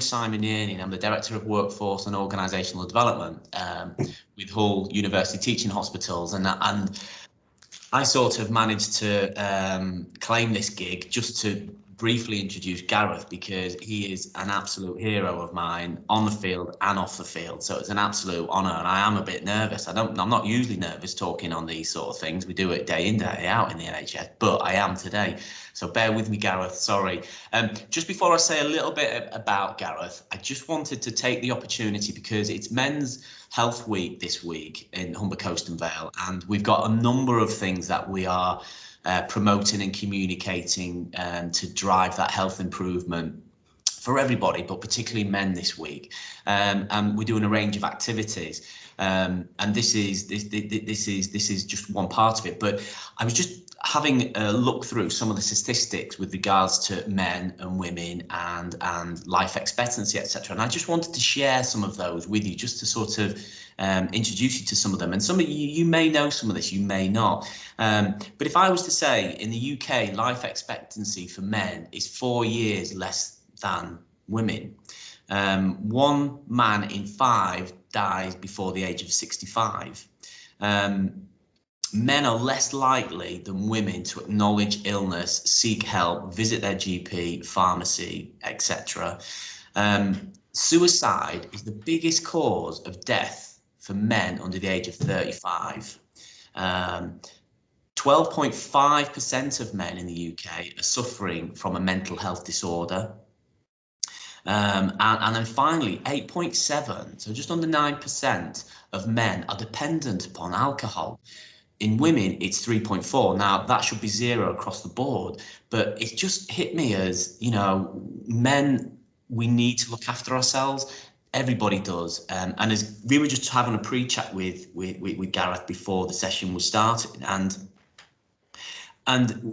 Simon Yearning. I'm the Director of Workforce and Organisational Development with Hull University Teaching Hospitals, and I sort of managed to claim this gig just to briefly introduce Gareth, because he is an absolute hero of mine on the field and off the field. So it's an absolute honour, and I am a bit nervous. I'm not usually nervous talking on these sort of things. We do it day in, day out in the NHS, but I am today. So bear with me, Gareth. Sorry. Just before I say a little bit about Gareth, I just wanted to take the opportunity, because it's Men's Health Week this week in Humber Coast and Vale, and we've got a number of things that we are promoting and communicating to drive that health improvement for everybody, but particularly men this week. And we're doing a range of activities, and this is just one part of it. But I was just having a look through some of the statistics with regards to men and women and life expectancy, etc. And I just wanted to share some of those with you, just to sort of introduce you to some of them. And some of you may know some of this, you may not. But if I was to say, in the UK, life expectancy for men is 4 years less than women. 1 man in 5 dies before the age of 65. Men are less likely than women to acknowledge illness, seek help, visit their GP, pharmacy, etc. Suicide is the biggest cause of death for men under the age of 35. 12.5% of men in the UK are suffering from a mental health disorder. And then finally, 8.7, so just under 9% of men are dependent upon alcohol. In women, it's 3.4. Now, that should be 0 across the board, but it just hit me as, you know, men, we need to look after ourselves. Everybody does. And as we were just having a pre-chat with Gareth before the session was started, and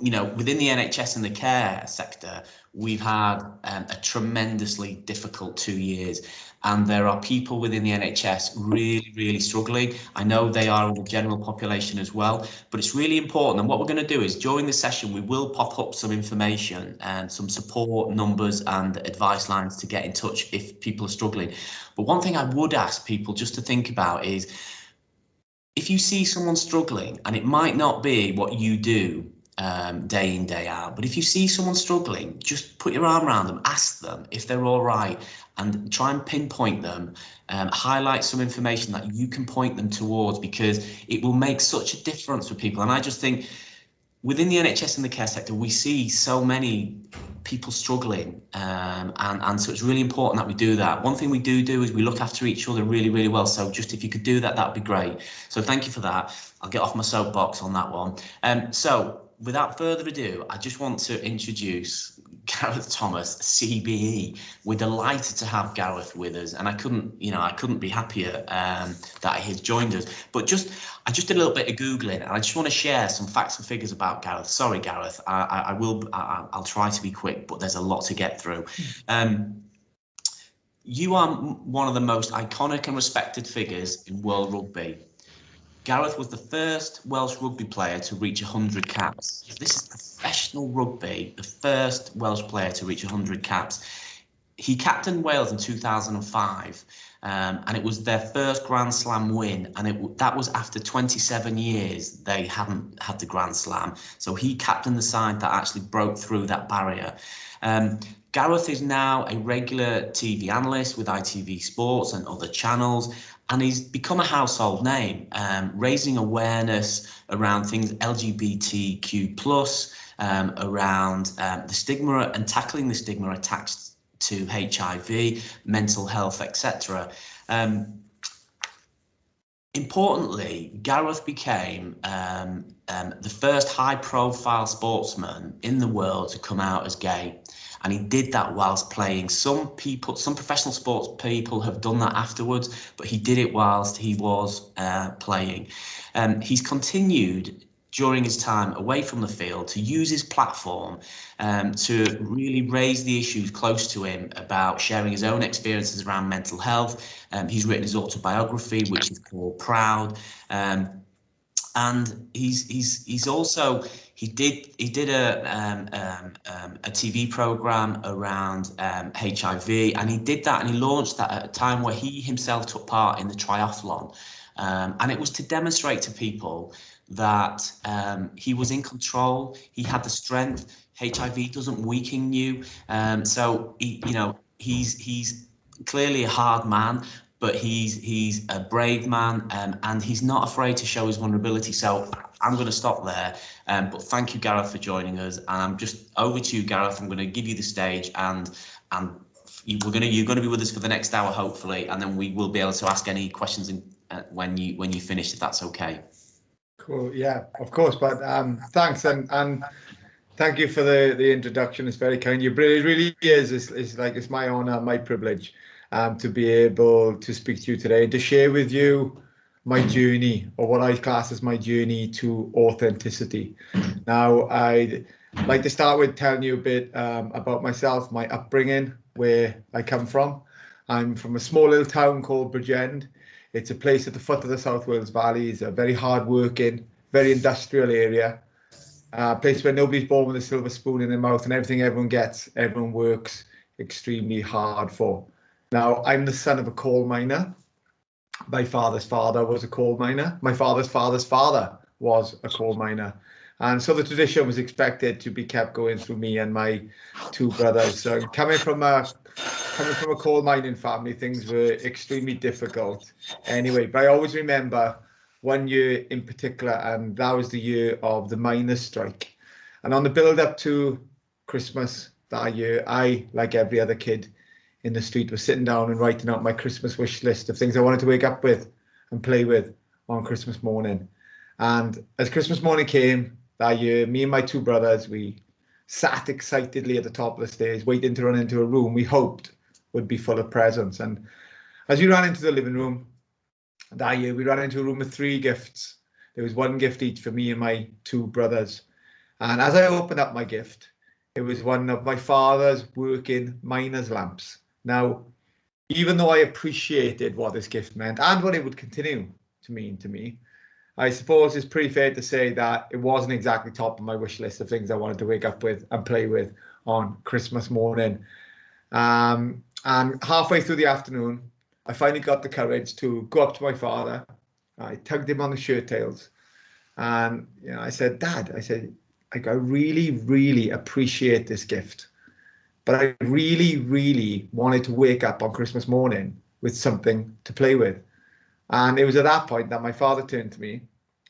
you know, within the NHS and the care sector, we've had a tremendously difficult 2 years, and there are people within the NHS really struggling. I know they are in the general population as well, but it's really important. And what we're going to do is, during the session, we will pop up some information and some support numbers and advice lines to get in touch if people are struggling. But one thing I would ask people just to think about is, if you see someone struggling, and it might not be what you do day in, day out, but if you see someone struggling, just put your arm around them, ask them if they're all right, and try and pinpoint them, highlight some information that you can point them towards, because it will make such a difference for people. And I just think within the NHS and the care sector, we see so many people struggling, and so it's really important that we do that. One thing we do is we look after each other really well. So just if you could do that, that'd be great. So thank you for that. I'll get off my soapbox on that one. So without further ado, I just want to introduce Gareth Thomas, CBE. We're delighted to have Gareth with us, and I couldn't be happier that he has joined us. But I just did a little bit of Googling, and I just want to share some facts and figures about Gareth. Sorry, Gareth, I'll try to be quick, but there's a lot to get through. You are one of the most iconic and respected figures in world rugby. Gareth was the first Welsh rugby player to reach 100 caps. This is professional rugby, the first Welsh player to reach 100 caps. He captained Wales in 2005, and it was their first Grand Slam win, and that was after 27 years they hadn't had the Grand Slam. So he captained the side that actually broke through that barrier. Gareth is now a regular TV analyst with ITV Sports and other channels, and he's become a household name, raising awareness around things LGBTQ+, around the stigma and tackling the stigma attached to HIV, mental health, etc. Importantly, Gareth became the first high-profile sportsman in the world to come out as gay. And he did that whilst playing. Some professional sports people have done that afterwards, but he did it whilst he was playing. He's continued during his time away from the field to use his platform to really raise the issues close to him about sharing his own experiences around mental health. He's written his autobiography, which is called Proud. And he's also he did a TV program around HIV, and he did that and he launched that at a time where he himself took part in the triathlon, and it was to demonstrate to people that he was in control, he had the strength. HIV doesn't weaken you, so he's clearly a hard man, but he's a brave man, and he's not afraid to show his vulnerability. So I'm going to stop there. But thank you, Gareth, for joining us. And I'm just over to you, Gareth. I'm going to give you the stage, and you're going to be with us for the next hour, hopefully, and then we will be able to ask any questions when you finish, if that's okay. Cool. Yeah, of course. But thanks, and thank you for the introduction. It's very kind. It really is. It's my honor, my privilege. To be able to speak to you today and to share with you my journey, or what I class as my journey to authenticity. Now, I'd like to start with telling you a bit about myself, my upbringing, where I come from. I'm from a small little town called Bridgend. It's a place at the foot of the South Wales Valley. It's a very hard-working, very industrial area. A place where nobody's born with a silver spoon in their mouth, and everything everyone gets, everyone works extremely hard for. Now, I'm the son of a coal miner. My father's father was a coal miner. My father's father's father was a coal miner. And so the tradition was expected to be kept going through me and my two brothers. So coming from a coal mining family, things were extremely difficult anyway. But I always remember one year in particular, and that was the year of the miners' strike. And on the build up to Christmas that year, I, like every other kid in the street, was sitting down and writing out my Christmas wish list of things I wanted to wake up with and play with on Christmas morning. And as Christmas morning came that year, me and my two brothers, we sat excitedly at the top of the stairs, waiting to run into a room we hoped would be full of presents. And as we ran into the living room that year, we ran into a room with 3 gifts. There was 1 gift each for me and my two brothers. And as I opened up my gift, it was one of my father's working miner's lamps. Now, even though I appreciated what this gift meant and what it would continue to mean to me, I suppose it's pretty fair to say that it wasn't exactly top of my wish list of things I wanted to wake up with and play with on Christmas morning. And halfway through the afternoon, I finally got the courage to go up to my father. I tugged him on the shirt tails, and I said, "Dad," I said, "I really, really appreciate this gift. But I really, really wanted to wake up on Christmas morning with something to play with." And it was at that point that my father turned to me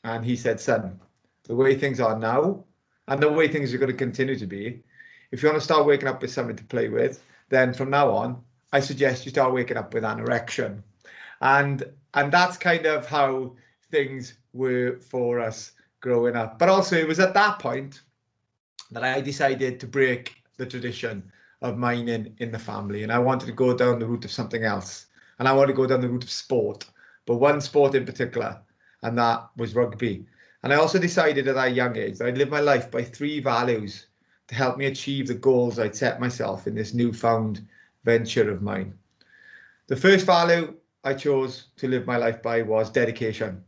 and he said, "Son, the way things are now and the way things are going to continue to be, if you want to start waking up with something to play with, then from now on, I suggest you start waking up with an erection." And that's kind of how things were for us growing up. But also it was at that point that I decided to break the tradition of mining in the family, and I wanted to go down the route of something else, and I wanted to go down the route of sport, but one sport in particular, and that was rugby. And I also decided at that young age that I'd live my life by 3 values to help me achieve the goals I'd set myself in this newfound venture of mine. The first value I chose to live my life by was dedication.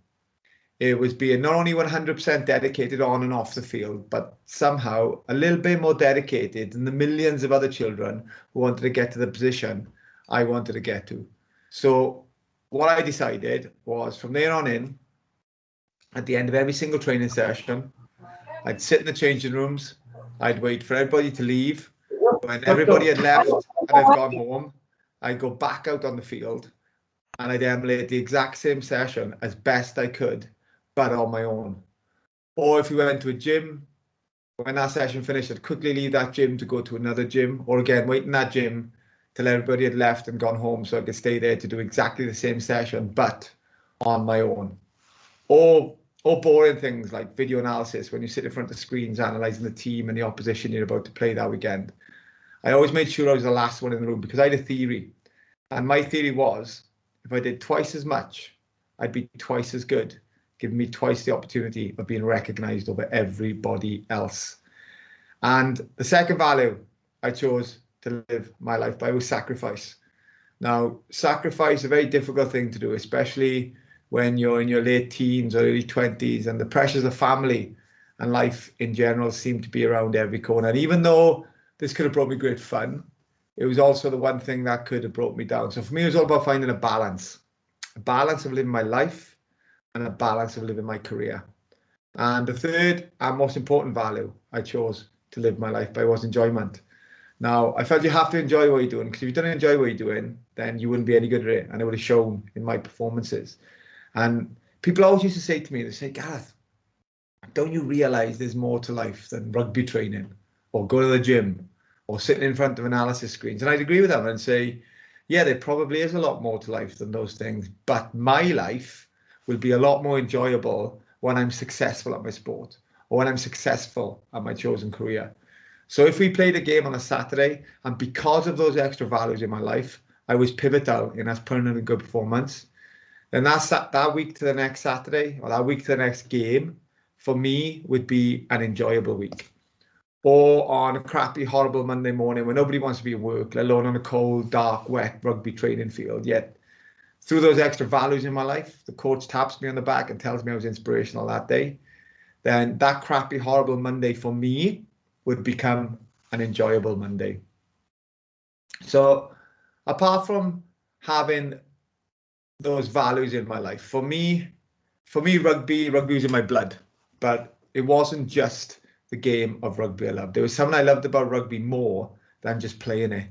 It was being not only 100% dedicated on and off the field, but somehow a little bit more dedicated than the millions of other children who wanted to get to the position I wanted to get to. So what I decided was, from there on in, at the end of every single training session, I'd sit in the changing rooms, I'd wait for everybody to leave. When everybody had left and I'd gone home, I'd go back out on the field and I'd emulate the exact same session as best I could, but on my own. Or if we went to a gym, when that session finished, I'd quickly leave that gym to go to another gym, or again, wait in that gym till everybody had left and gone home so I could stay there to do exactly the same session, but on my own. Or boring things like video analysis, when you sit in front of screens analysing the team and the opposition you're about to play that weekend. I always made sure I was the last one in the room because I had a theory. And my theory was, if I did twice as much, I'd be twice as good, giving me twice the opportunity of being recognised over everybody else. And the second value I chose to live my life by was sacrifice. Now, sacrifice is a very difficult thing to do, especially when you're in your late teens or early 20s, and the pressures of family and life in general seem to be around every corner. And even though this could have brought me great fun, it was also the one thing that could have brought me down. So for me, it was all about finding a balance of living my life and a balance of living my career. And the third and most important value I chose to live my life by was enjoyment. Now, I felt you have to enjoy what you're doing, because if you don't enjoy what you're doing, then you wouldn't be any good at it, and it would have shown in my performances. And people always used to say to me, they say, Gareth, don't you realize there's more to life than rugby training or go to the gym or sitting in front of analysis screens? And I'd agree with them and say, yeah, there probably is a lot more to life than those things, but my life will be a lot more enjoyable when I'm successful at my sport or when I'm successful at my chosen career. So if we played a game on a Saturday, and because of those extra values in my life, I was pivotal in us putting in a good performance, then that week to the next Saturday or that week to the next game for me would be an enjoyable week. Or on a crappy, horrible Monday morning when nobody wants to be at work, let alone on a cold, dark, wet rugby training field. Yet through those extra values in my life, the coach taps me on the back and tells me I was inspirational that day. Then that crappy, horrible Monday for me would become an enjoyable Monday. So apart from having those values in my life, for me, rugby was in my blood, but it wasn't just the game of rugby I loved. There was something I loved about rugby more than just playing it.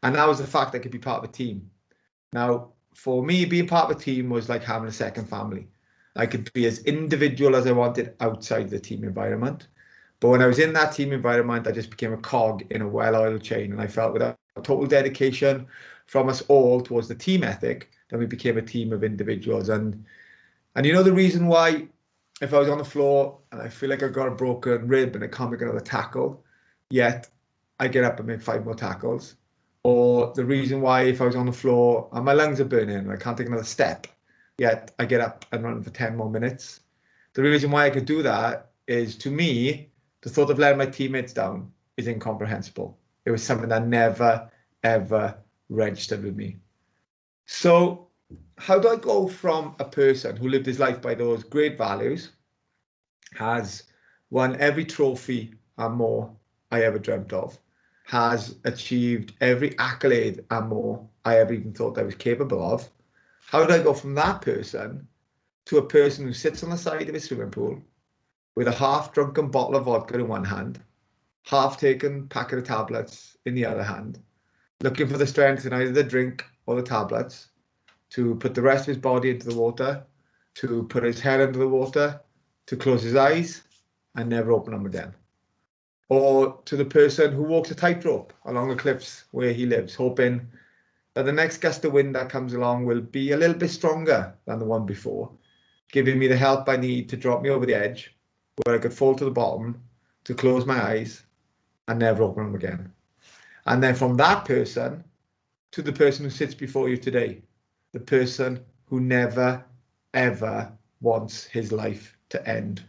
And that was the fact I could be part of a team. Now, for me, being part of a team was like having a second family. I could be as individual as I wanted outside the team environment. But when I was in that team environment, I just became a cog in a well-oiled chain. And I felt with a total dedication from us all towards the team ethic, then we became a team of individuals. And you know the reason why, if I was on the floor and I feel like I've got a broken rib and I can't make another tackle, yet I get up and make 5 more tackles. Or the reason why, if I was on the floor and my lungs are burning and I can't take another step, yet I get up and run for 10 more minutes. The reason why I could do that is, to me, the thought of letting my teammates down is incomprehensible. It was something that never, ever registered with me. So how do I go from a person who lived his life by those great values, has won every trophy and more I ever dreamt of, has achieved every accolade and more I ever even thought I was capable of, how do I go from that person to a person who sits on the side of a swimming pool with a half-drunken bottle of vodka in one hand, half-taken packet of tablets in the other hand, looking for the strength in either the drink or the tablets, to put the rest of his body into the water, to put his head under the water, to close his eyes and never open them again? Or to the person who walks a tightrope along the cliffs where he lives, hoping that the next gust of wind that comes along will be a little bit stronger than the one before, giving me the help I need to drop me over the edge, where I could fall to the bottom, to close my eyes and never open them again. And then from that person to the person who sits before you today, the person who never, ever wants his life to end.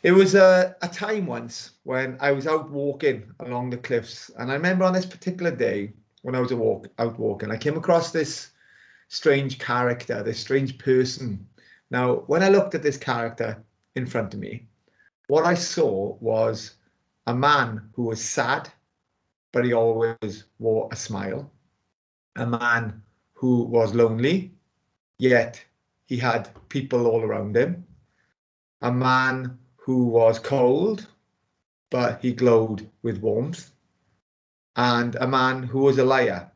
It was a time once when I was out walking along the cliffs, and I remember on this particular day when I was out walking, I came across this strange character, this strange person. Now, when I looked at this character in front of me, what I saw was a man who was sad, but he always wore a smile. A man who was lonely, yet he had people all around him. A man who was cold, but he glowed with warmth. And a man who was a liar,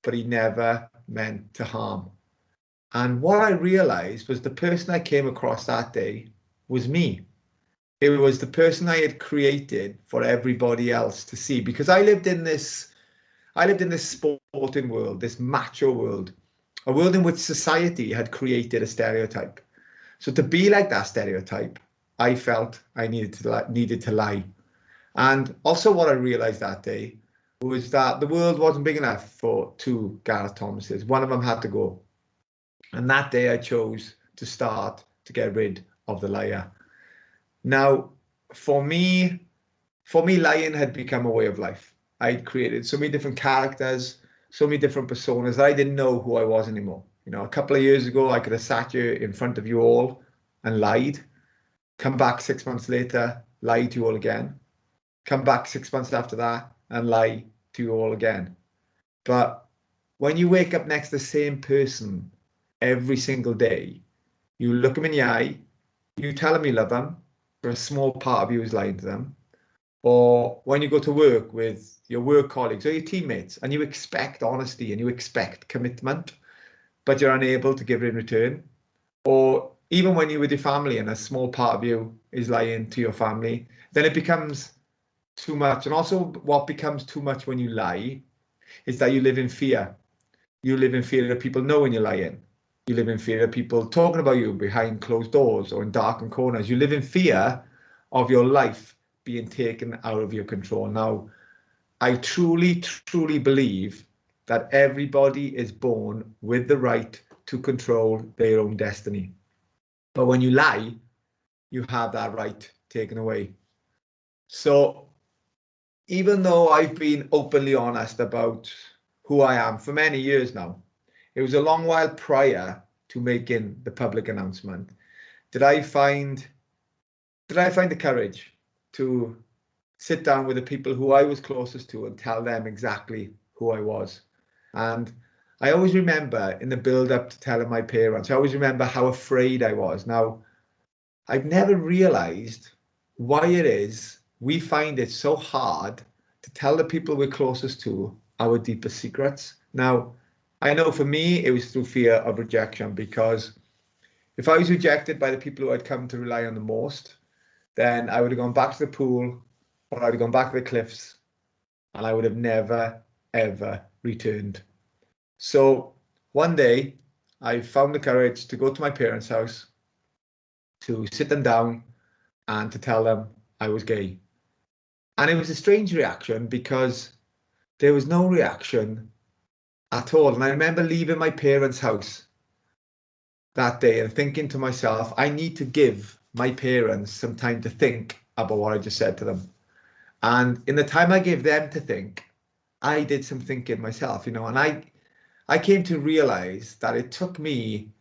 but he never meant to harm. And what I realized was the person I came across that day was me. It was the person I had created for everybody else to see, because I lived in this sporting world, this macho world, a world in which society had created a stereotype. So to be like that stereotype, I felt I needed to lie. And also what I realized that day was that the world wasn't big enough for 2 Gareth Thomases. One of them had to go. And that day I chose to start to get rid of the liar. Now, for me, lying had become a way of life. I'd created so many different characters, so many different personas that I didn't know who I was anymore. You know, a couple of years ago, I could have sat here in front of you all and lied, come back 6 months later, lie to you all again, come back 6 months after that and lie to you all again. But when you wake up next to the same person every single day, you look them in the eye, you tell them you love them, but a small part of you is lying to them. Or when you go to work with your work colleagues or your teammates and you expect honesty and you expect commitment, but you're unable to give it in return. Or even when you're with your family and a small part of you is lying to your family, then it becomes too much. And also what becomes too much when you lie is that you live in fear. You live in fear that people know when you're lying. You live in fear of people talking about you behind closed doors or in darkened corners. You live in fear of your life being taken out of your control. Now, I truly, truly believe that everybody is born with the right to control their own destiny. But when you lie, you have that right taken away. So even though I've been openly honest about who I am for many years now, it was a long while prior to making the public announcement did I find the courage to sit down with the people who I was closest to and tell them exactly who I was. And I always remember in the build up to telling my parents, I always remember how afraid I was. Now, I've never realized why it is we find it so hard to tell the people we're closest to our deepest secrets. Now, I know for me, it was through fear of rejection, because if I was rejected by the people who I'd come to rely on the most, then I would have gone back to the pool or I'd have gone back to the cliffs and I would have never, ever returned. So one day I found the courage to go to my parents' house, to sit them down and to tell them I was gay. And it was a strange reaction because there was no reaction at all. And I remember leaving my parents' house that day and thinking to myself, I need to give my parents some time to think about what I just said to them. And in the time I gave them to think, I did some thinking myself, you know, and I came to realize that it took me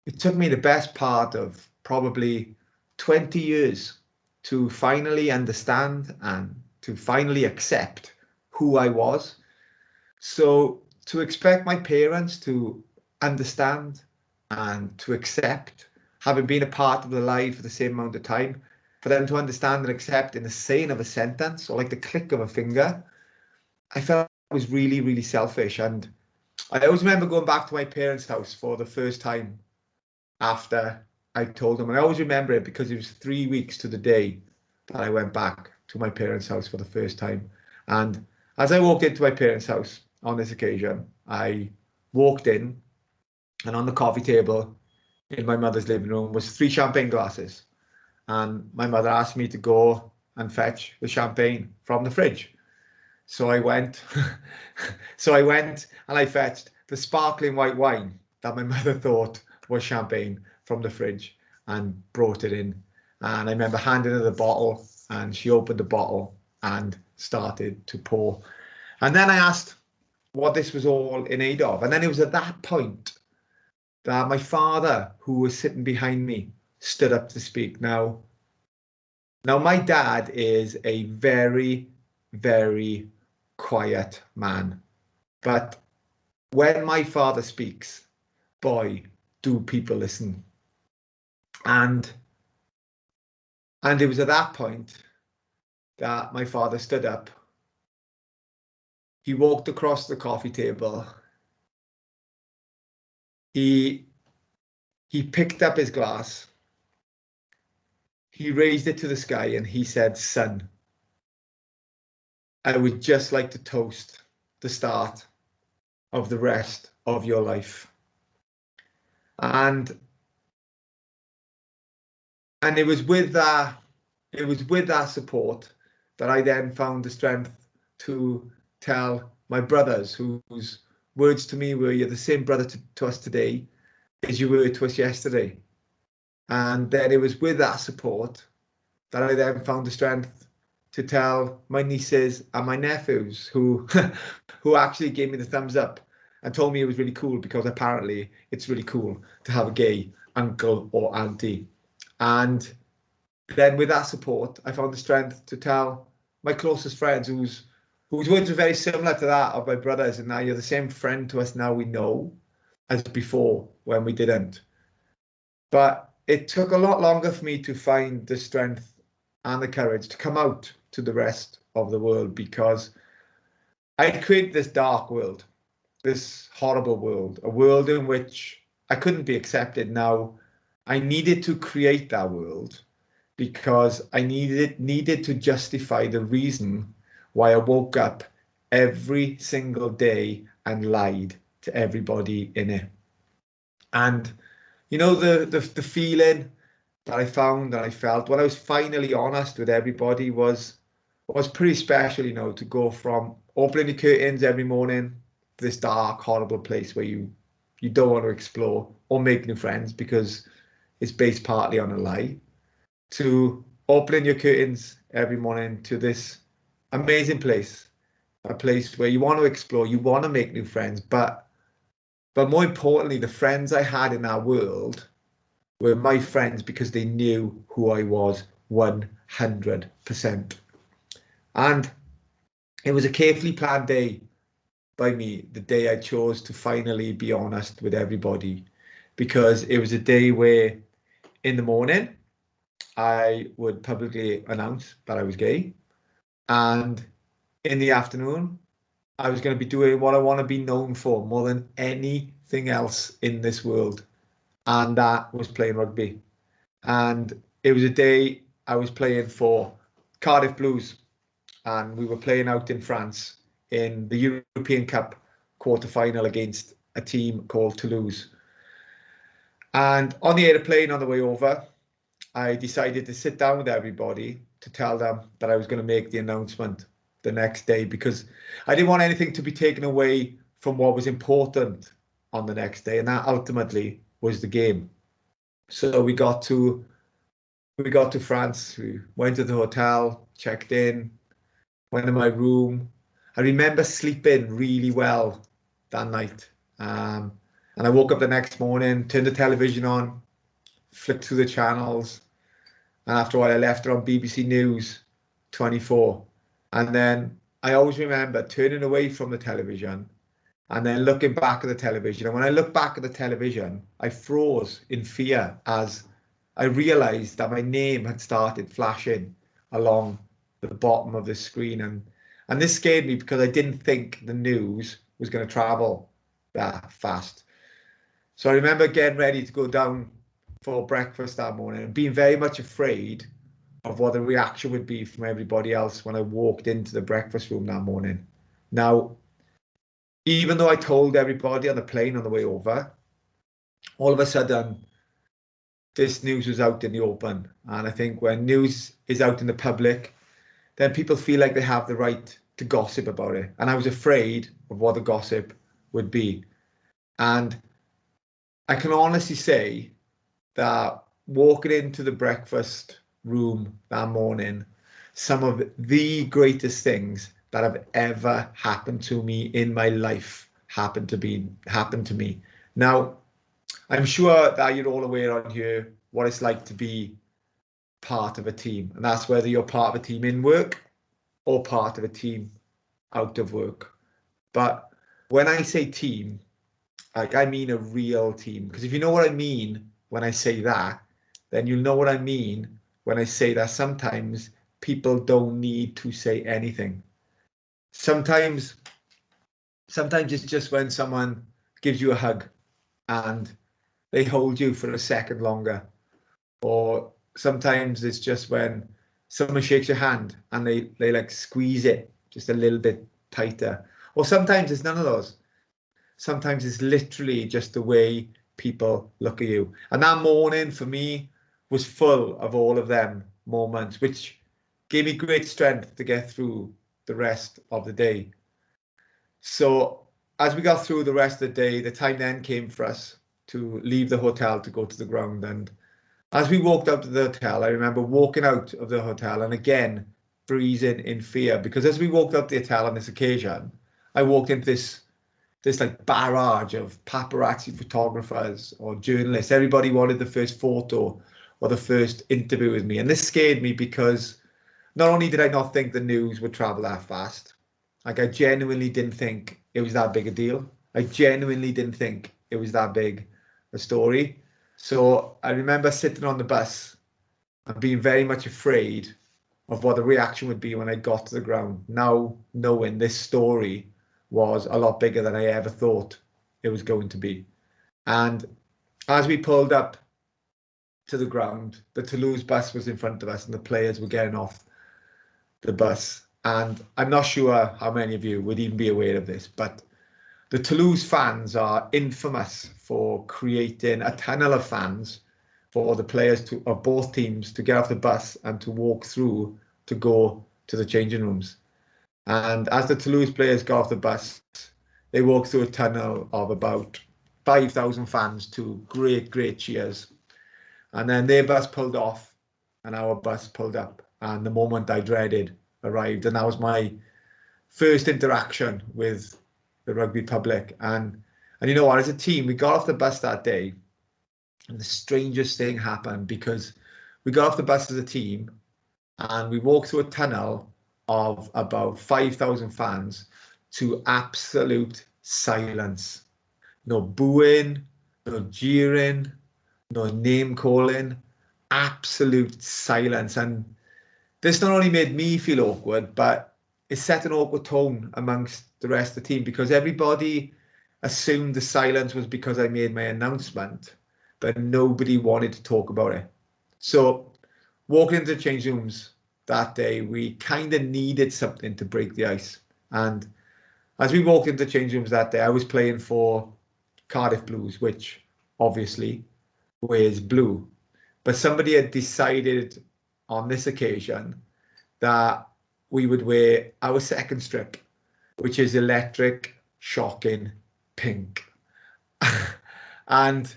the best part of probably 20 years to finally understand and to finally accept who I was. So to expect my parents to understand and to accept, having been a part of the life for the same amount of time, for them to understand and accept in the saying of a sentence or like the click of a finger, I felt it was really, really selfish. And I always remember going back to my parents' house for the first time after I told them, and I always remember it because it was 3 weeks to the day that I went back to my parents' house for the first time. And as I walked into my parents' house on this occasion, I walked in, and on the coffee table in my mother's living room was 3 champagne glasses. And my mother asked me to go and fetch the champagne from the fridge. So I went, and I fetched the sparkling white wine that my mother thought was champagne from the fridge and brought it in. And I remember handing her the bottle, and she opened the bottle and started to pour. And then I asked what this was all in aid of. And then it was at that point that my father, who was sitting behind me, stood up to speak. Now my dad is a very, very quiet man. But when my father speaks, boy, do people listen. And it was at that point that my father stood up. He walked across the coffee table. He picked up his glass. He raised it to the sky and he said, "Son, I would just like to toast the start of the rest of your life." And it was with that support that I then found the strength to tell my brothers, whose words to me were, "You're the same brother to us today as you were to us yesterday." And then it was with that support that I then found the strength to tell my nieces and my nephews, who actually gave me the thumbs up and told me it was really cool because apparently it's really cool to have a gay uncle or auntie. And then with that support, I found the strength to tell my closest friends whose words were very similar to that of my brothers. And now you're the same friend to us now we know as before when we didn't. But it took a lot longer for me to find the strength and the courage to come out to the rest of the world, because I'd created this dark world, this horrible world, a world in which I couldn't be accepted. Now, I needed to create that world because I needed to justify the reason why I woke up every single day and lied to everybody in it. And you know, the feeling that I found and I felt when I was finally honest with everybody was pretty special, you know, to go from opening the curtains every morning to this dark, horrible place where you don't want to explore or make new friends because it's based partly on a lie, to opening your curtains every morning to this amazing place, a place where you want to explore, you want to make new friends, but more importantly, the friends I had in that world were my friends because they knew who I was 100%. And it was a carefully planned day by me, the day I chose to finally be honest with everybody, because it was a day where in the morning I would publicly announce that I was gay, and in the afternoon I was going to be doing what I want to be known for more than anything else in this world, and that was playing rugby. And it was a day I was playing for Cardiff Blues, and we were playing out in France in the European Cup quarter-final against a team called Toulouse. And on the airplane on the way over, I decided to sit down with everybody to tell them that I was going to make the announcement the next day, because I didn't want anything to be taken away from what was important on the next day, and that ultimately was the game. So we got to France, we went to the hotel, checked in, went in my room. I remember sleeping really well that night. And I woke up the next morning, turned the television on, flicked through the channels. And after a while, I left it on BBC News 24. And then I always remember turning away from the television and then looking back at the television. And when I looked back at the television, I froze in fear as I realized that my name had started flashing along the bottom of the screen. And this scared me because I didn't think the news was going to travel that fast. So I remember getting ready to go down for breakfast that morning and being very much afraid of what the reaction would be from everybody else when I walked into the breakfast room that morning. Now, even though I told everybody on the plane on the way over, all of a sudden, this news was out in the open. And I think when news is out in the public, then people feel like they have the right to gossip about it. And I was afraid of what the gossip would be. And I can honestly say that walking into the breakfast room that morning, some of the greatest things that have ever happened to me in my life happened to me. Now, I'm sure that you're all aware on here what it's like to be part of a team, and that's whether you're part of a team in work or part of a team out of work. But when I say team, like, I mean a real team, because if you know what I mean when I say that, then you'll know what I mean when I say that sometimes people don't need to say anything. Sometimes it's just when someone gives you a hug and they hold you for a second longer. Or sometimes it's just when someone shakes your hand and they like squeeze it just a little bit tighter. Or sometimes it's none of those. Sometimes it's literally just the way people look at you. And that morning for me was full of all of them moments, which gave me great strength to get through the rest of the day. So as we got through the rest of the day, the time then came for us to leave the hotel to go to the ground. And as we walked out to the hotel, I remember walking out of the hotel and again freezing in fear, because as we walked out the hotel on this occasion, I walked into this this like barrage of paparazzi photographers or journalists. Everybody wanted the first photo or the first interview with me. And this scared me because not only did I not think the news would travel that fast, like I genuinely didn't think it was that big a deal. I genuinely didn't think it was that big a story. So I remember sitting on the bus and being very much afraid of what the reaction would be when I got to the ground. Now knowing this story was a lot bigger than I ever thought it was going to be. And as we pulled up to the ground, the Toulouse bus was in front of us and the players were getting off the bus. And I'm not sure how many of you would even be aware of this, but the Toulouse fans are infamous for creating a tunnel of fans for the players of both teams to get off the bus and to walk through to go to the changing rooms. And as the Toulouse players got off the bus, they walked through a tunnel of about 5,000 fans to great cheers. And then their bus pulled off and our bus pulled up. And the moment I dreaded arrived. And that was my first interaction with the rugby public. And you know what, as a team, we got off the bus that day. And the strangest thing happened because we got off the bus as a team and we walked through a tunnel of about 5,000 fans to absolute silence. No booing, no jeering, no name calling, absolute silence. And this not only made me feel awkward, but it set an awkward tone amongst the rest of the team because everybody assumed the silence was because I made my announcement, but nobody wanted to talk about it. So walking into the change rooms that day, we kind of needed something to break the ice. And as we walked into change rooms that day, I was playing for Cardiff Blues, which obviously wears blue. But somebody had decided on this occasion that we would wear our second strip, which is electric, shocking pink. and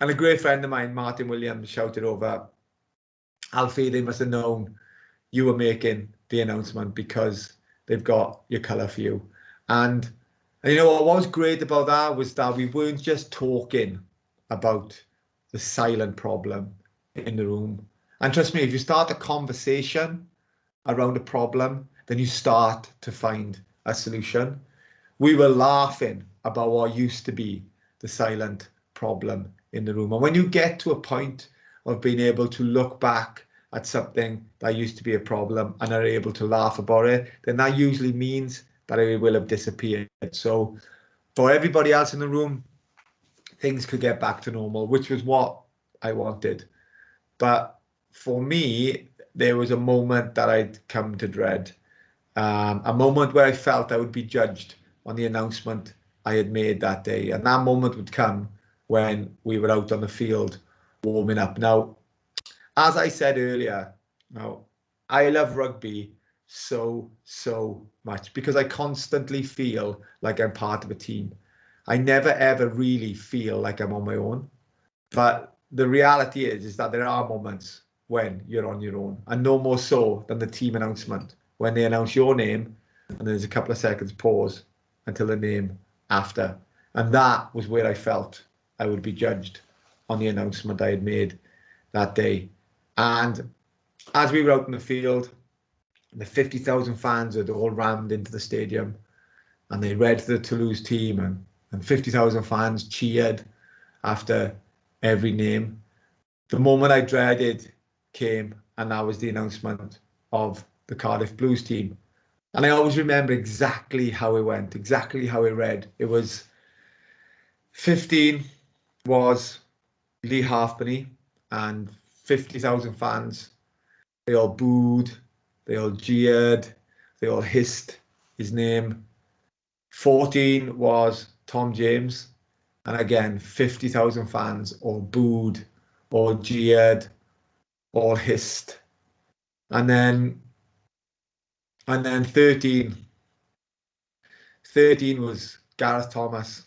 a great friend of mine, Martin Williams, shouted over, Alfie, they must have known you were making the announcement because they've got your colour for you. And you know what was great about that was that we weren't just talking about the silent problem in the room. And trust me, if you start a conversation around a problem, then you start to find a solution. We were laughing about what used to be the silent problem in the room. And when you get to a point of being able to look back at something that used to be a problem and are able to laugh about it, then that usually means that it will have disappeared. So for everybody else in the room, things could get back to normal, which was what I wanted. But for me, there was a moment that I'd come to dread, a moment where I felt I would be judged on the announcement I had made that day. And that moment would come when we were out on the field warming up. Now, as I said earlier, I love rugby so much because I constantly feel like I'm part of a team. I never ever really feel like I'm on my own. But the reality is that there are moments when you're on your own, and no more so than the team announcement, when they announce your name and there's a couple of seconds pause until the name after. And that was where I felt I would be judged on the announcement I had made that day. And as we were out in the field, the 50,000 fans had all rammed into the stadium and they read the Toulouse team, and 50,000 fans cheered after every name. The moment I dreaded came, and that was the announcement of the Cardiff Blues team. And I always remember exactly how it went, exactly how it read. It was 15 was Lee Halfpenny, and 50,000 fans. They all booed, they all jeered, they all hissed his name. 14 was Tom James, and again 50,000 fans all booed, all jeered, all hissed. And then 13 was Gareth Thomas,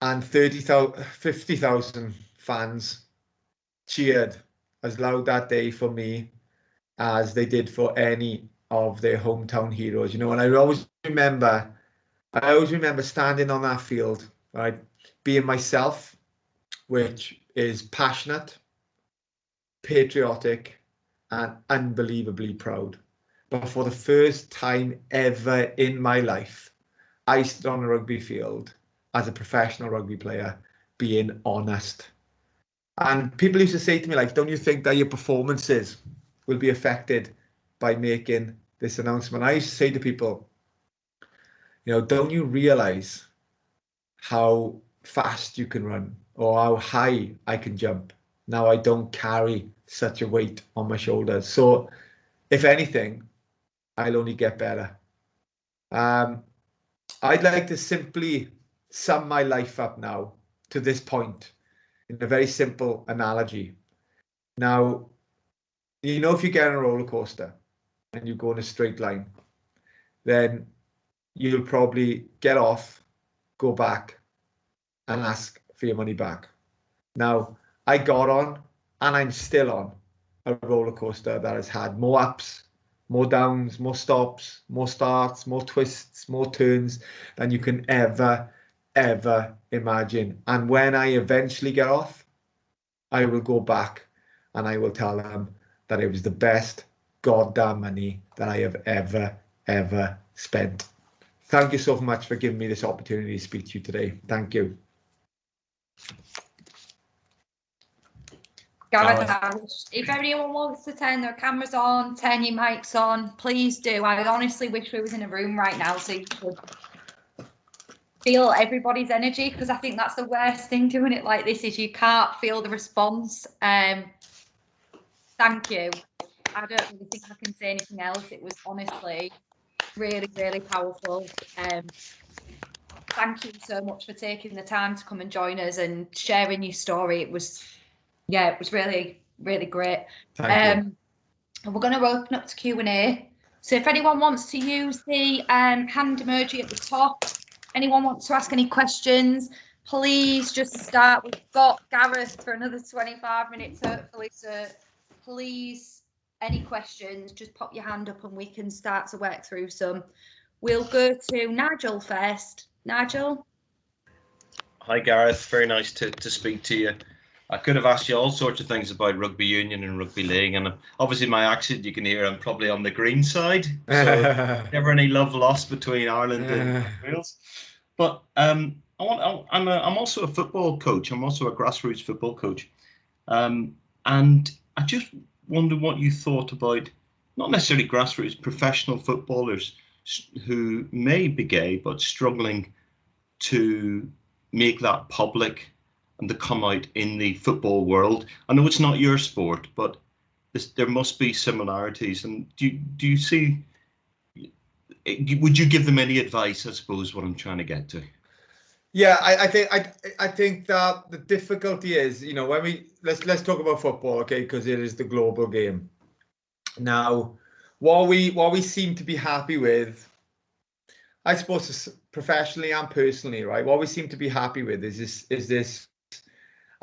and 50,000 fans cheered as loud that day for me as they did for any of their hometown heroes, you know. And I always remember I always remember standing on that field, right, being myself, which is passionate, patriotic, and unbelievably proud. But for the first time ever in my life, I stood on a rugby field as a professional rugby player, being honest. And people used to say to me, like, don't you think that your performances will be affected by making this announcement? I used to say to people, don't you realize how fast you can run or how high I can jump? Now I don't carry such a weight on my shoulders. So if anything, I'll only get better. I'd like to simply sum my life up now to this point in a very simple analogy. Now, if you get on a roller coaster and you go in a straight line, then you'll probably get off, go back, and ask for your money back. Now, I got on, and I'm still on a roller coaster that has had more ups, more downs, more stops, more starts, more twists, more turns than you can ever imagine. And when I eventually get off, I will go back and I will tell them that it was the best goddamn money that I have ever spent. Thank you so much for giving me this opportunity to speak to you today. Thank you. Gareth, if anyone wants to turn their cameras on, turn your mics on, please do. I honestly wish we was in a room right now so you could feel everybody's energy, because I think that's the worst thing doing it like this is you can't feel the response. Thank you. I don't really think I can say anything else. It was honestly really powerful. Thank you so much for taking the time to come and join us and sharing your story. It was really great. Thank you. And we're going to open up to Q&A. So if anyone wants to use the hand emoji at the top, anyone wants to ask any questions, please just start. We've got Gareth for another 25 minutes, hopefully. So please, any questions, just pop your hand up and we can start to work through some. We'll go to Nigel first. Nigel? Hi, Gareth. Very nice to speak to you. I could have asked you all sorts of things about rugby union and rugby league, and obviously my accent, you can hear I'm probably on the green side, so never any love lost between Ireland and Wales. But I'm also a football coach. I'm also a grassroots football coach, and I just wonder what you thought about not necessarily grassroots, professional footballers who may be gay but struggling to make that public and to come out in the football world. I know it's not your sport, but there must be similarities. And do you see? Would you give them any advice? I suppose what I'm trying to get to. Yeah, I think that the difficulty is, when let's talk about football, okay, because it is the global game. Now, what we seem to be happy with, I suppose professionally and personally, right? What we seem to be happy with is this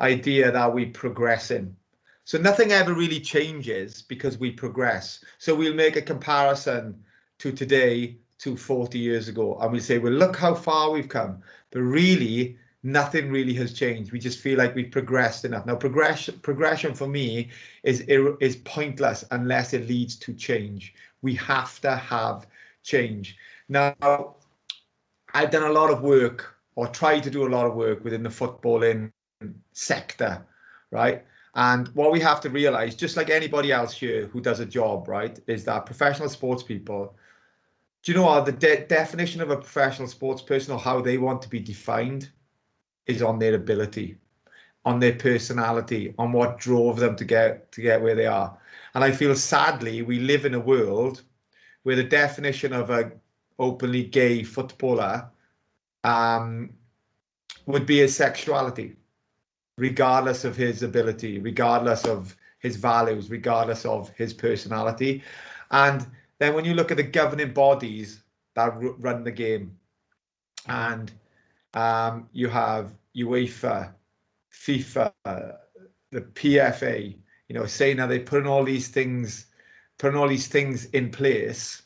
idea that we progress in. So nothing ever really changes because we progress. So we'll make a comparison to today to 40 years ago, and we'll say, well, look how far we've come. But really, nothing really has changed. We just feel like we've progressed enough. Now, progression for me is pointless unless it leads to change. We have to have change. Now, I've done a lot of work, or tried to do a lot of work within the footballing sector, right? And what we have to realize, just like anybody else here who does a job, right, is that professional sports people, do you know what the definition of a professional sports person, or how they want to be defined, is on their ability, on their personality, on what drove them to get where they are. And I feel sadly we live in a world where the definition of a openly gay footballer would be his sexuality, regardless of his ability, regardless of his values, regardless of his personality. And then when you look at the governing bodies that run the game, and you have UEFA, FIFA, the PFA, saying that they're putting all these things in place,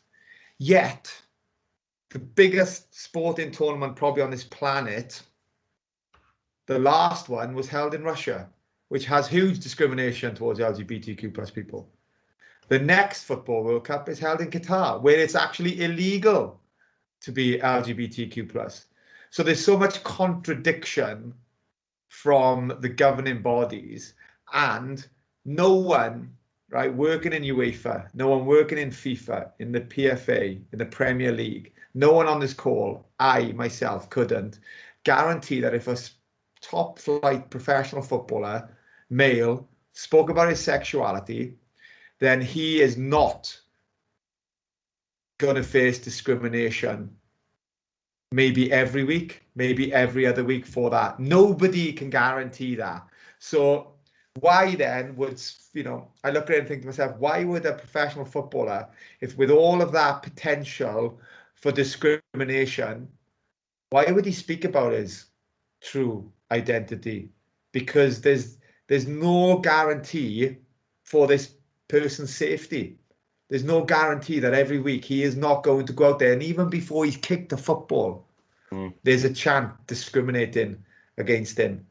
yet the biggest sporting tournament probably on this planet, the last one was held in Russia, which has huge discrimination towards LGBTQ plus people. The next Football World Cup is held in Qatar, where it's actually illegal to be LGBTQ plus. So there's so much contradiction from the governing bodies, and no one, right, working in UEFA, no one working in FIFA, in the PFA, in the Premier League, no one on this call, I myself couldn't guarantee that if a top flight professional footballer, male, spoke about his sexuality, then he is not going to face discrimination maybe every week, maybe every other week for that. Nobody can guarantee that. So why then would, you know, I look at it and think to myself, why would a professional footballer, if with all of that potential for discrimination, why would he speak about his true identity? Because there's no guarantee for this person's safety. There's no guarantee that every week he is not going to go out there, and even before he's kicked a football, there's a chant discriminating against him.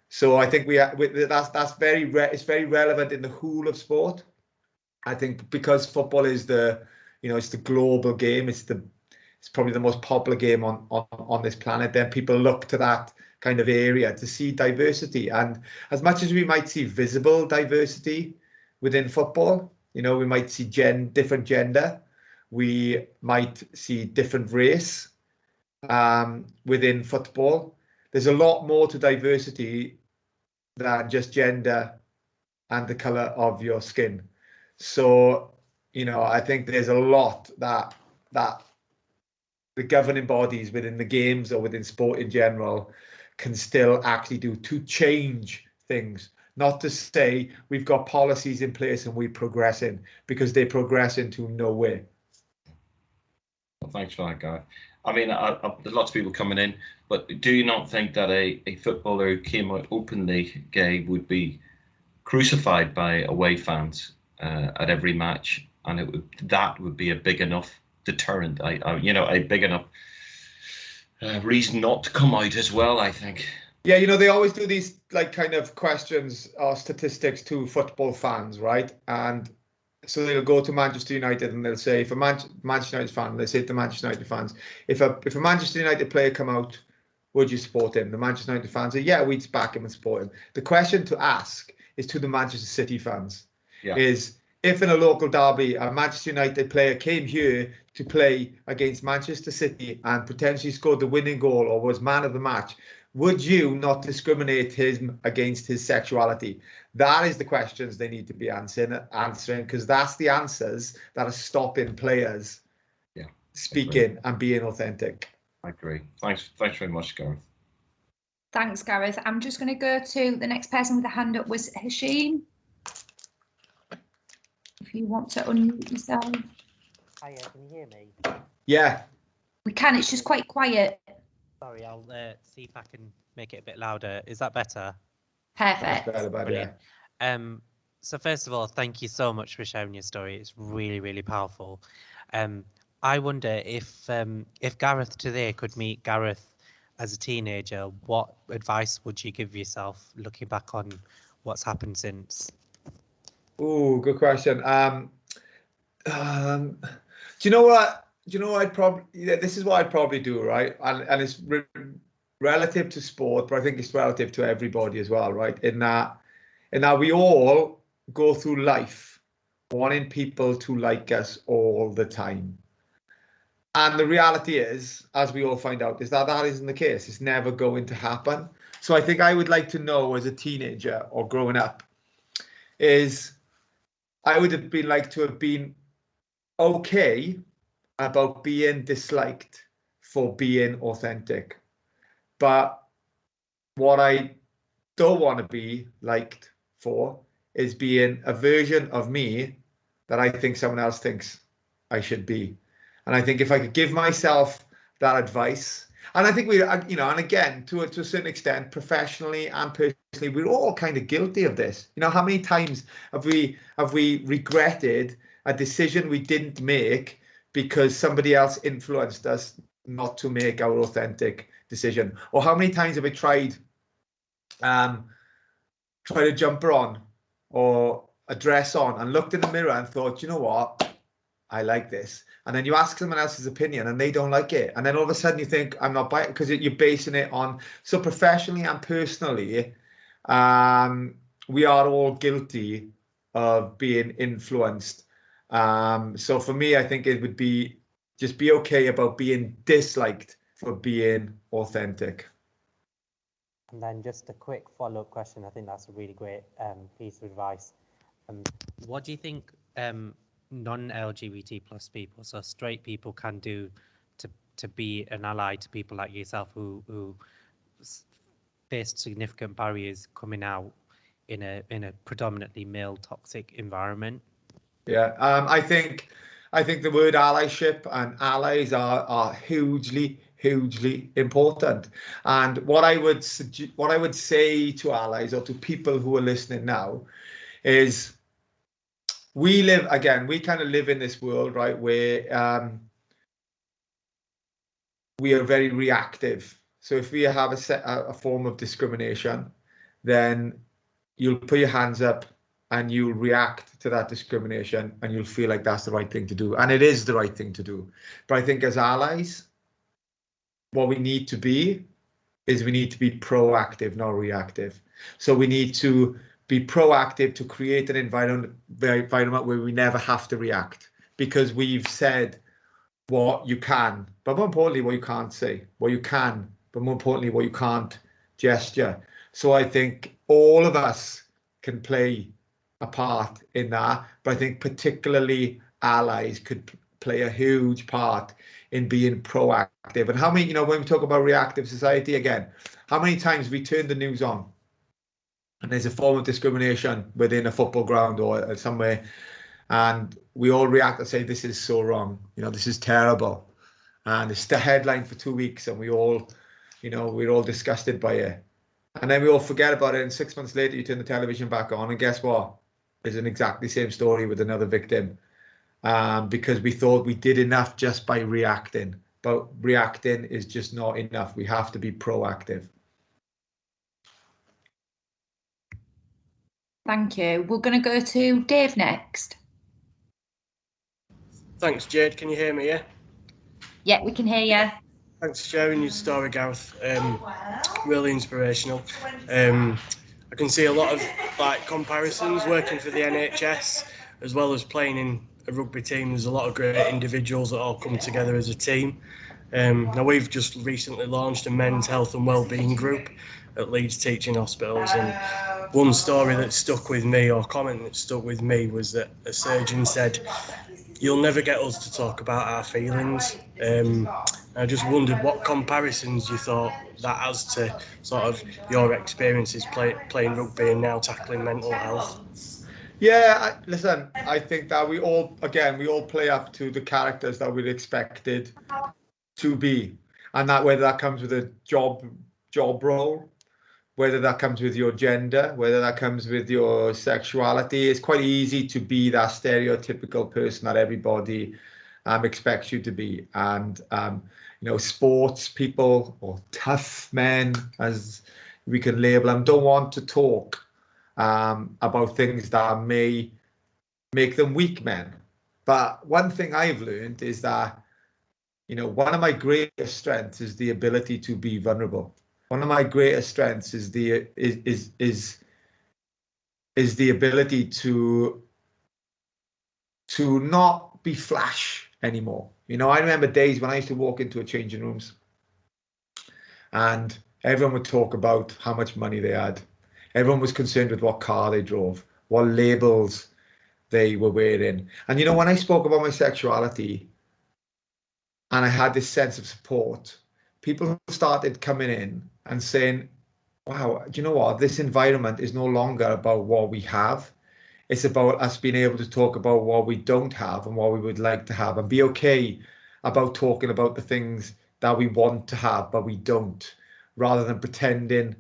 So I think that's very it's very relevant in the whole of sport. I think because football is it's the global game. It's probably the most popular game on this planet. Then people look to that kind of area to see diversity. And as much as we might see visible diversity within football, you know, we might see different gender, we might see different race within football. There's a lot more to diversity than just gender and the color of your skin. So, you know, I think there's a lot that the governing bodies within the games or within sport in general can still actually do to change things. Not to say we've got policies in place and we're progressing, because they progress into nowhere. Well, thanks for that, Gareth. I mean, there's lots of people coming in, but do you not think that a footballer who came out openly gay would be crucified by away fans at every match, and that would be a big enough deterrent, a big enough reason not to come out as well, I think. Yeah, you know, they always do these like kind of questions or statistics to football fans, right? And so they'll go to Manchester United and they'll say, if a Manchester United fan, they say to Manchester United fans, if a Manchester United player come out, would you support him? The Manchester United fans say, yeah, we'd back him and support him. The question to ask is to the Manchester City fans, is if in a local derby, a Manchester United player came here to play against Manchester City and potentially scored the winning goal or was man of the match, would you not discriminate him against his sexuality? That is the questions they need to be answering, because that's the answers that are stopping players speaking and being authentic. I agree. Thanks very much, Gareth. Thanks, Gareth. I'm just going to go to the next person with a hand up was Hashim. If you want to unmute yourself. Hiya, can you hear me? Yeah. We can, it's just quite quiet. Sorry, I'll see if I can make it a bit louder. Is that better? Perfect. Brilliant. So first of all, thank you so much for sharing your story. It's really, really powerful. I wonder if Gareth today could meet Gareth as a teenager, what advice would you give yourself looking back on what's happened since? Oh, good question. Do you know what? I'd probably, this is what I'd probably do, right? And it's relative to sport, but I think it's relative to everybody as well, right? In that we all go through life wanting people to like us all the time. And the reality is, as we all find out, is that isn't the case. It's never going to happen. So I think I would like to know as a teenager or growing up is I would have been like to have been okay about being disliked for being authentic. But what I don't want to be liked for is being a version of me that I think someone else thinks I should be. And I think if I could give myself that advice, and I think we, and again, to a certain extent, professionally and personally, we're all kind of guilty of this. You know, how many times have we regretted a decision we didn't make because somebody else influenced us not to make our authentic decision? Or how many times have we tried a jumper on or a dress on and looked in the mirror and thought, you know what, I like this. And then you ask someone else's opinion and they don't like it. And then all of a sudden you think, I'm not buying it, because you're basing it on. So professionally and personally, we are all guilty of being influenced. So for me, I think it would be just be okay about being disliked for being authentic. And then just a quick follow-up question. I think that's a really great piece of advice. What do you think non-LGBT plus people, so straight people, can do to be an ally to people like yourself who face significant barriers coming out in a predominantly male toxic environment? Yeah, I think the word allyship and allies are hugely important. And what I would say to allies, or to people who are listening now, is we kind of live in this world, right, where we are very reactive. So if we have a form of discrimination, then you'll put your hands up and you'll react to that discrimination and you'll feel like that's the right thing to do. And it is the right thing to do. But I think as allies, what we need to be is we need to be proactive, not reactive. So we need to be proactive to create an environment where we never have to react, because we've said what you can, but more importantly, what you can't say, what you can, but more importantly, what you can't gesture. So I think all of us can play a part in that, but I think particularly allies could play a huge part in being proactive. And how many, when we talk about reactive society again, how many times we turn the news on and there's a form of discrimination within a football ground or somewhere, and we all react and say, this is so wrong, this is terrible, and it's the headline for 2 weeks, and we're all disgusted by it, and then we all forget about it, and 6 months later you turn the television back on, and guess what? There's an exactly same story with another victim, because we thought we did enough just by reacting, but reacting is just not enough. We have to be proactive. Thank you. We're going to go to Dave next. Thanks, Jade. Can you hear me, yeah? Yeah, we can hear you. Thanks for sharing your story, Gareth. Really inspirational. I can see a lot of comparisons working for the NHS as well as playing in a rugby team. There's a lot of great individuals that all come together as a team. Now we've just recently launched a men's health and wellbeing group at Leeds Teaching Hospitals, and one story that stuck with me, or comment that stuck with me, was that a surgeon said, "You'll never get us to talk about our feelings." I just wondered what comparisons you thought that has to sort of your experiences playing rugby and now tackling mental health. Yeah, listen, I think that we all play up to the characters that we're expected to be, and that whether that comes with a job role, whether that comes with your gender, whether that comes with your sexuality, it's quite easy to be that stereotypical person that everybody expects you to be. And sports people, or tough men, as we can label them, don't want to talk about things that may make them weak men. But one thing I've learned is that, one of my greatest strengths is the ability to be vulnerable. One of my greatest strengths is the ability to not be flash anymore. I remember days when I used to walk into a changing rooms and everyone would talk about how much money they had. Everyone was concerned with what car they drove, what labels they were wearing. And when I spoke about my sexuality and I had this sense of support, people started coming in and saying, wow, do you know what? This environment is no longer about what we have. It's about us being able to talk about what we don't have and what we would like to have, and be okay about talking about the things that we want to have, but we don't, rather than pretending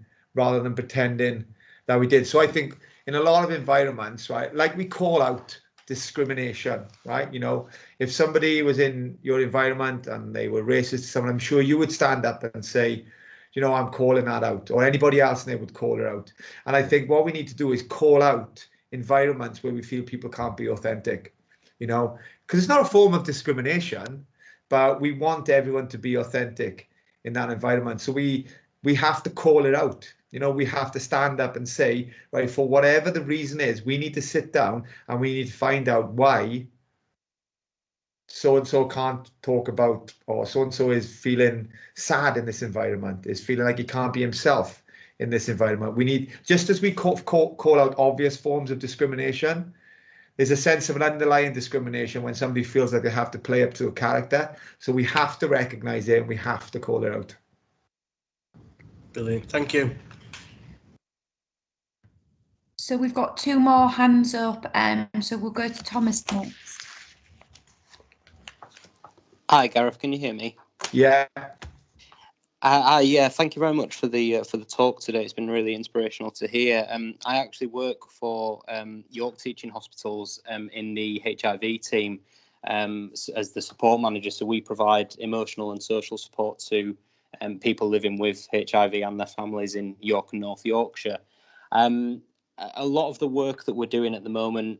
that we did. So I think in a lot of environments, right, like we call out discrimination, right? You know, if somebody was in your environment and they were racist to someone, I'm sure you would stand up and say, you know, I'm calling that out, or anybody else, and they would call it out. And I think what we need to do is call out environments where we feel people can't be authentic, you know, because it's not a form of discrimination, but we want everyone to be authentic in that environment. So we have to call it out. You know, we have to stand up and say, right, for whatever the reason is, we need to sit down and we need to find out why so-and-so can't talk about, or so-and-so is feeling sad in this environment, is feeling like he can't be himself in this environment. We need, just as we call out obvious forms of discrimination, there's a sense of an underlying discrimination when somebody feels like they have to play up to a character. So we have to recognize it and we have to call it out. Brilliant, thank you. So we've got 2 more hands up, so we'll go to Thomas next. Hi, Gareth. Can you hear me? Yeah. Yeah. Thank you very much for the talk today. It's been really inspirational to hear. I actually work for York Teaching Hospitals in the HIV team as the support manager. So we provide emotional and social support to people living with HIV and their families in York and North Yorkshire. A lot of the work that we're doing at the moment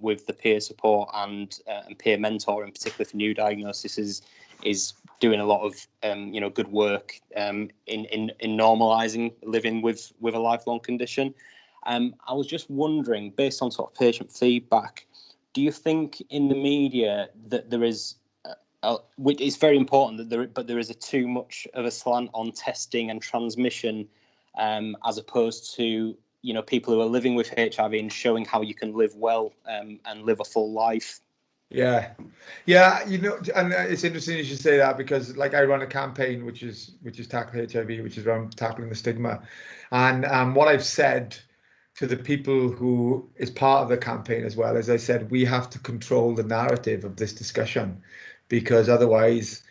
with the peer support and peer mentoring, particularly for new diagnoses, is doing a lot of good work in normalising living with a lifelong condition. I was just wondering, based on sort of patient feedback, do you think in the media that there is, it's very important that there is a too much of a slant on testing and transmission, as opposed to people who are living with HIV and showing how you can live well and live a full life? Yeah, you know, and it's interesting you should say that, because like I run a campaign which is Tackle HIV, which is around tackling the stigma, and what I've said to the people who is part of the campaign as well, as I said, we have to control the narrative of this discussion, because otherwise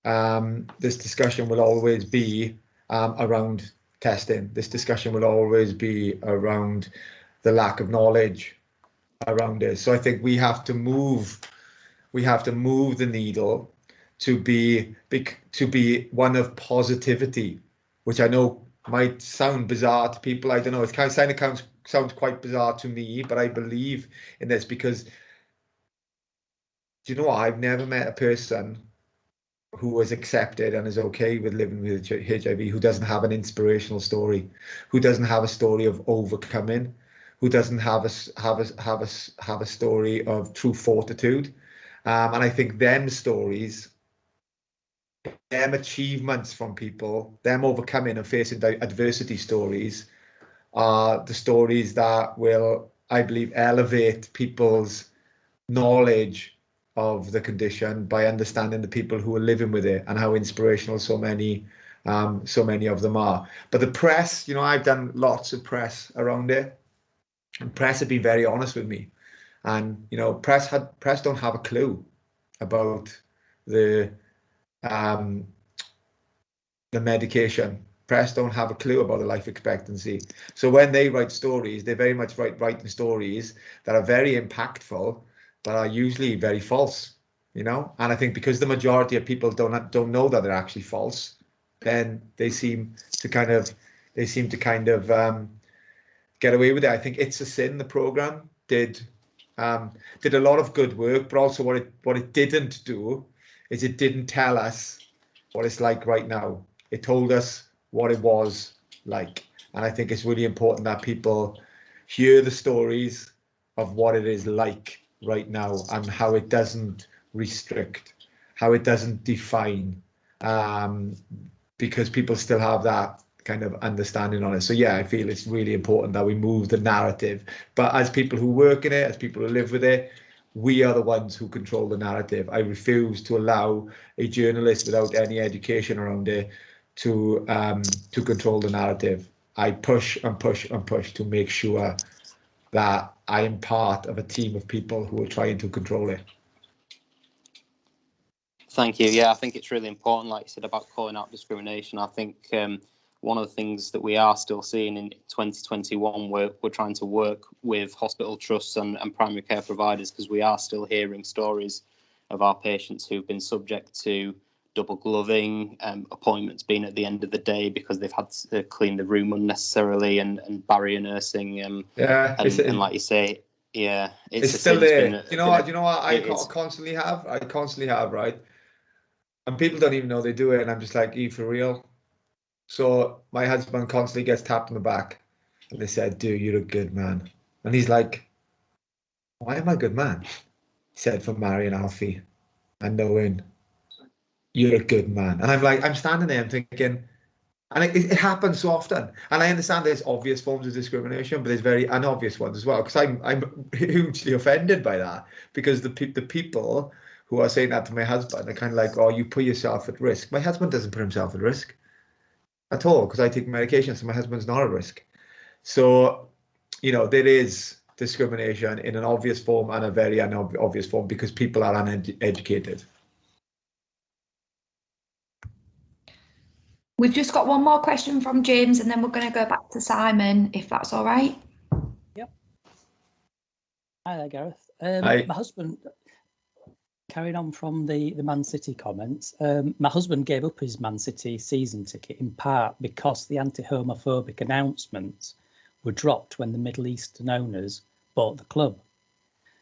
this discussion will always be around testing. This discussion will always be around the lack of knowledge around it. So I think we have to move the needle to be one of positivity, which I know might sound bizarre to people. I don't know, it kind of sounds quite bizarre to me, but I believe in this, because do you know what? I've never met a person who was accepted and is okay with living with HIV who doesn't have an inspirational story, who doesn't have a story of overcoming, who doesn't have a story of true fortitude. And I think them stories, them achievements from people, them overcoming and facing adversity stories, are the stories that will, I believe, elevate people's knowledge of the condition by understanding the people who are living with it and how inspirational so many of them are. But the press, you know, I've done lots of press around it, and press have been very honest with me. And you know, press don't have a clue about the medication. Press don't have a clue about the life expectancy. So when they write stories, they very much writing stories that are very impactful, but are usually very false, you know. And I think because the majority of people don't know that they're actually false, then they seem to kind of get away with it. I think It's a Sin, the program, did a lot of good work, but also what it didn't do is it didn't tell us what it's like right now. It told us what it was like, and I think it's really important that people hear the stories of what it is like right now and how it doesn't restrict, how it doesn't define, because people still have that kind of understanding on it. So yeah, I feel it's really important that we move the narrative, but as people who work in it, as people who live with it, we are the ones who control the narrative. I refuse to allow a journalist without any education around it to control the narrative. I push and push and push to make sure that I am part of a team of people who are trying to control it. Thank you. Yeah, I think it's really important, like you said, about calling out discrimination. I think one of the things that we are still seeing in 2021, we're trying to work with hospital trusts and primary care providers, because we are still hearing stories of our patients who've been subject to double gloving, appointments being at the end of the day because they've had to clean the room unnecessarily, and barrier nursing. And like you say, yeah, it's still there. You know what I constantly have, right? And people don't even know they do it, and I'm just like, "You for real?" So my husband constantly gets tapped on the back, and they said, "Dude, you're a good man." And he's like, "Why am I a good man?" He said, "For marrying Alfie and knowing you're a good man." And I'm like, I'm standing there, I'm thinking, and it happens so often. And I understand there's obvious forms of discrimination, but there's very unobvious ones as well. Because I'm hugely offended by that, because the people who are saying that to my husband are kind of like, "Oh, you put yourself at risk." My husband doesn't put himself at risk at all, because I take medication, so my husband's not at risk. So, there is discrimination in an obvious form and a very unobvious form, because people are uneducated. We've just got one more question from James, and then we're going to go back to Simon, if that's all right. Yep. Hi there, Gareth. Hi. My husband, carrying on from the Man City comments, my husband gave up his Man City season ticket in part because the anti-homophobic announcements were dropped when the Middle Eastern owners bought the club.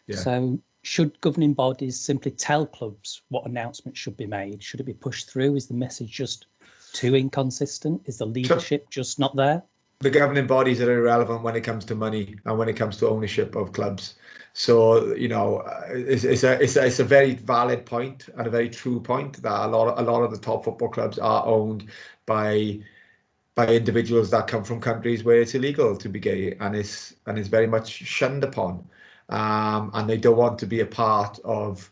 Yeah. So should governing bodies simply tell clubs what announcements should be made? Should it be pushed through? Is the message just too inconsistent? Is the leadership just not there? The governing bodies are irrelevant when it comes to money and when it comes to ownership of clubs. So it's a very valid point and a very true point that a lot of the top football clubs are owned by individuals that come from countries where it's illegal to be gay, and it's very much shunned upon, and they don't want to be a part of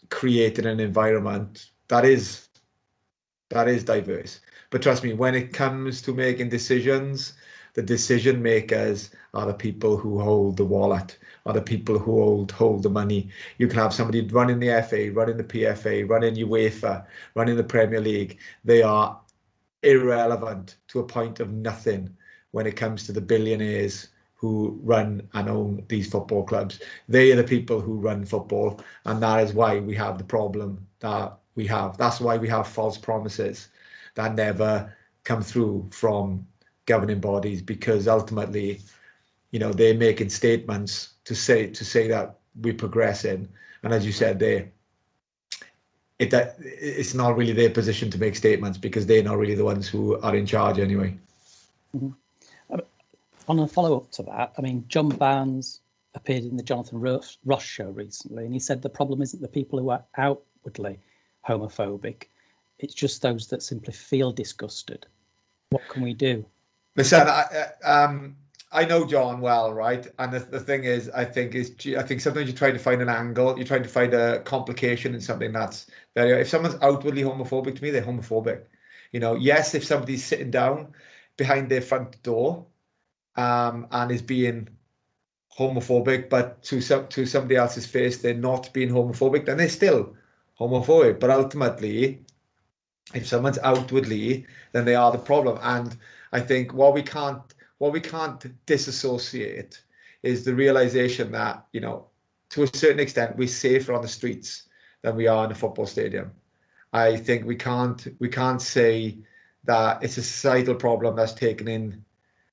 creating an environment that is diverse. But trust me, when it comes to making decisions, the decision makers are the people who hold the wallet, are the people who hold the money. You can have somebody running the FA, running the PFA, running UEFA, running the Premier League. They are irrelevant to a point of nothing when it comes to the billionaires who run and own these football clubs. They are the people who run football, and that is why we have the problem that we have. That's why we have false promises that never come through from governing bodies, because ultimately, they're making statements to say that we're progressing, and as you said there, it's not really their position to make statements, because they're not really the ones who are in charge anyway. Mm-hmm. On a follow-up to that, I mean, John Barnes appeared in the Jonathan Ross show recently, and he said the problem isn't the people who are outwardly homophobic, it's just those that simply feel disgusted. What can we do? Listen, I know John well, right? And the thing is, I think sometimes you're trying to find an angle, you're trying to find a complication in something that's very. If someone's outwardly homophobic to me, they're homophobic. Yes, if somebody's sitting down behind their front door, and is being homophobic, but to somebody else's face, they're not being homophobic, then they're still homophobic. But ultimately, if someone's outwardly, then they are the problem. And I think what we can't disassociate is the realization that, to a certain extent, we're safer on the streets than we are in a football stadium. I think we can't say that it's a societal problem that's taken in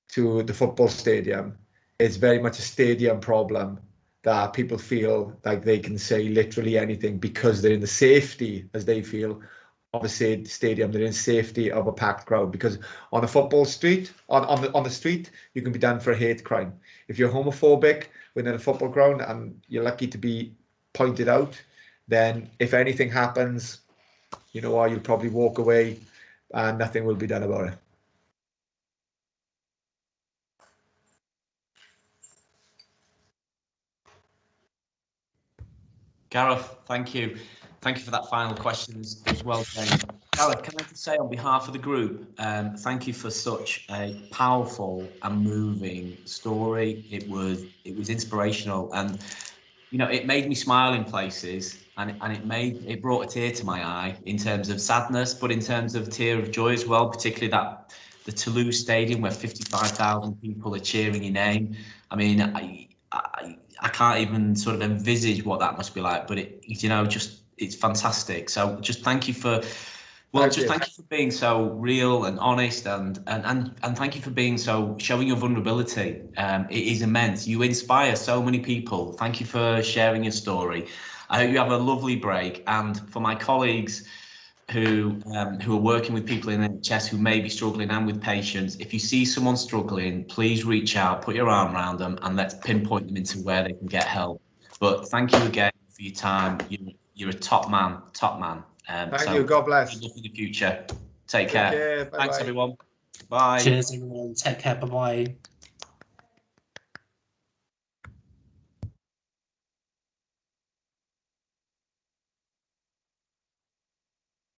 to the football stadium. It's very much a stadium problem that people feel like they can say literally anything because they're in the safety, as they feel, of a stadium. They're in safety of a packed crowd, because on a football street, on the street, you can be done for a hate crime. If you're homophobic within a football ground and you're lucky to be pointed out, then if anything happens, you'll probably walk away and nothing will be done about it. Gareth, thank you. Thank you for that final question as well, James. Gareth, can I just say on behalf of the group, thank you for such a powerful and moving story. It was inspirational, and it made me smile in places. and it brought a tear to my eye in terms of sadness, but in terms of tear of joy as well, particularly that the Toulouse Stadium where 55,000 people are cheering your name. I mean, I can't even sort of envisage what that must be like, but it's fantastic. So just thank you for thank you for being so real and honest, and thank you for being showing your vulnerability. It is immense. You inspire so many people. Thank you for sharing your story. I hope you have a lovely break. And for my colleagues who are working with people in NHS who may be struggling and with patients, if you see someone struggling, please reach out, put your arm around them, and let's pinpoint them into where they can get help. But thank you again for your time. You're a top man. Thank you. God bless. Good luck in the future. Take care. Bye-bye. Thanks, everyone. Bye. Cheers, everyone. Take care. Bye-bye.